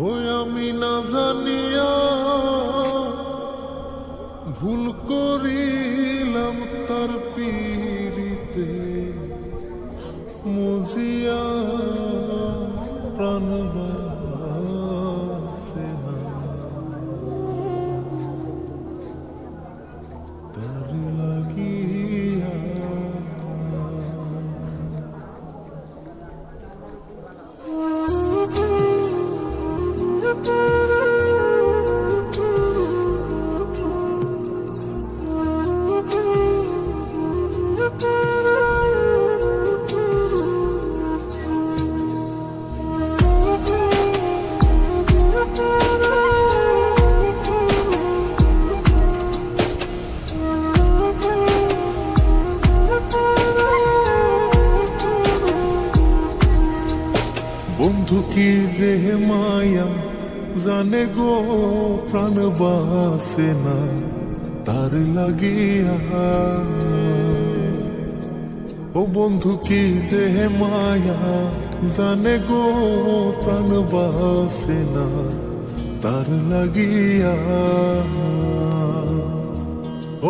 ওই আমি না জানিয়া ভুল করিলাম তার পীড়িতে মুজিয়া প্রাণ বাসে না তার লাগিয়া। বন্ধু কি যে মায়া জানে গো প্রাণ বাসে না তার লাগিয়া। ও বন্ধু কি যে মায়া জানে গো প্রাণ বাসে না তার লাগিয়া।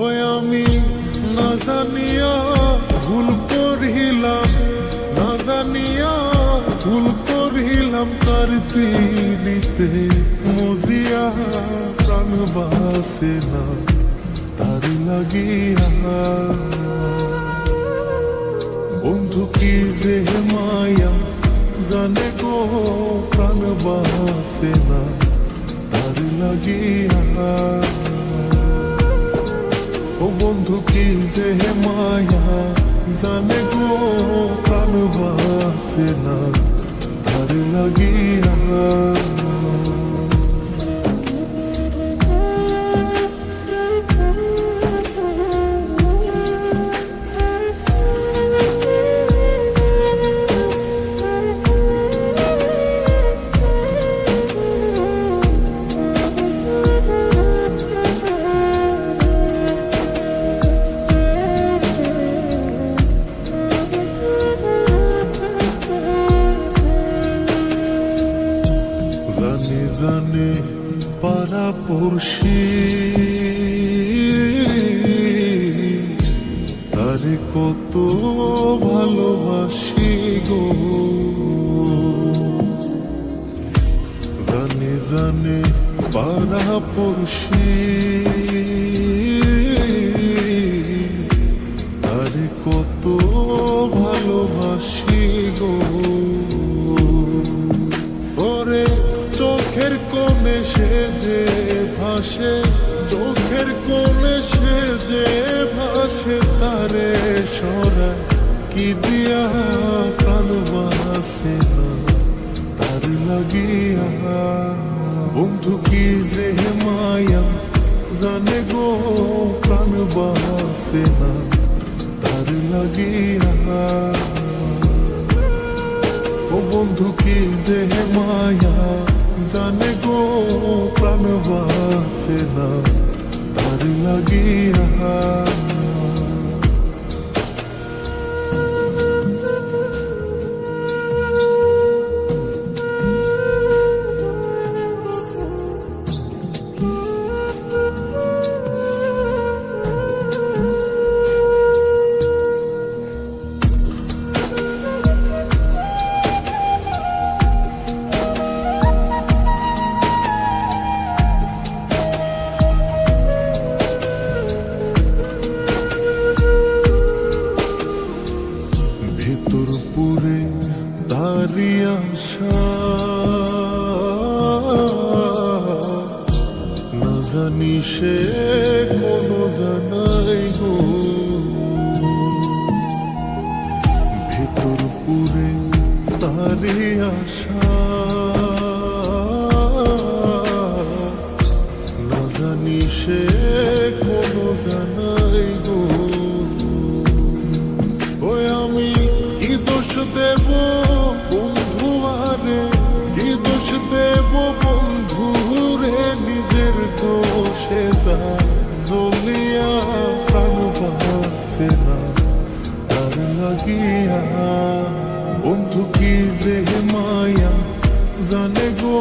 ওই আমি না জানিয়া ভুল করিলাম, না জানিয়া ভুল করিলাম তার পীড়িতে মজিয়া প্রাণ বাসে না তার লাগিয়া। বন্ধু কি যে মায়া জানে গো প্রাণ বাসে না তার লাগিয়া। ও বন্ধু কি যে মায়া জানে গো প্রাণ বাসে না তার লাগিয়া। জানে জানে পাড়া পড়শি তারে কত ভালোবাসি গো। জানে জানে পাড়া পড়শি তারে কত ভালোবাসি গো। ওরে চোখের কোণে সে যে ভাসে, চোখের কোণে সে যে ভাসে তারে সরা কি দিয়া প্রাণ বাসে না তার লাগিয়া। বন্ধু কি যে মায়া জানে গো প্রাণ বাসে না তার লাগিয়া। ও বন্ধু কি যে মায়া জানে গো প্রাণ বাসে না তার লাগিয়া। ভেতর পুরে তারি আশা না জানি সে কোনো জানাই গো। ভেতর পুরে তারি আশা না জানি সে কোনো জানাই গো। ওই আমি কি দোষ দেব বন্ধু আরে, কি দোষ দেব বন্ধু রে, নিজের দোষে যা জ্বলিয়া প্রাণ বাসে না তার লাগিয়া। বন্ধু কি যে মায়া জানে গো গো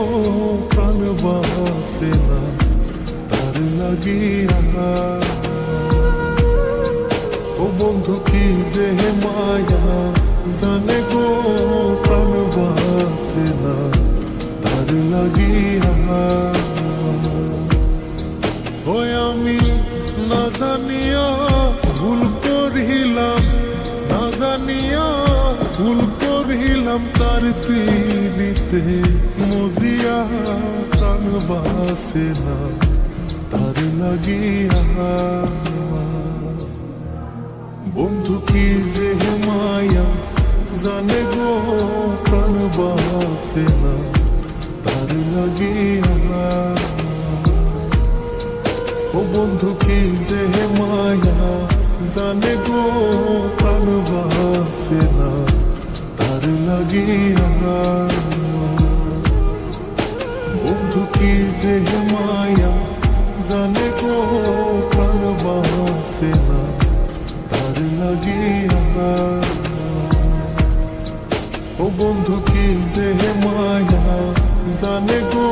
প্রাণ বাসে না তার লাগিয়া। ও বন্ধু কি যে মায়া জানে গো প্রাণ বাসে না তার লাগিয়া। ওই আমি না জানিয়া ভুল করিলাম, না জানিয়া ভুল করিলাম তার পিড়িতে মজিয়া প্রাণ বাসে না তার লাগিয়া। বন্ধু কি যে মায়া জানে গো প্রাণ বাসে না তার লাগিয়া। ও বন্ধু কি যে মায়া জানে গো প্রাণ বাসে না তার লাগিয়া। বন্ধু কি যে মায়া জানে গো প্রাণ বাসে না তার লাগিয়া। ও বন্ধু কি যে মায়া জানে গো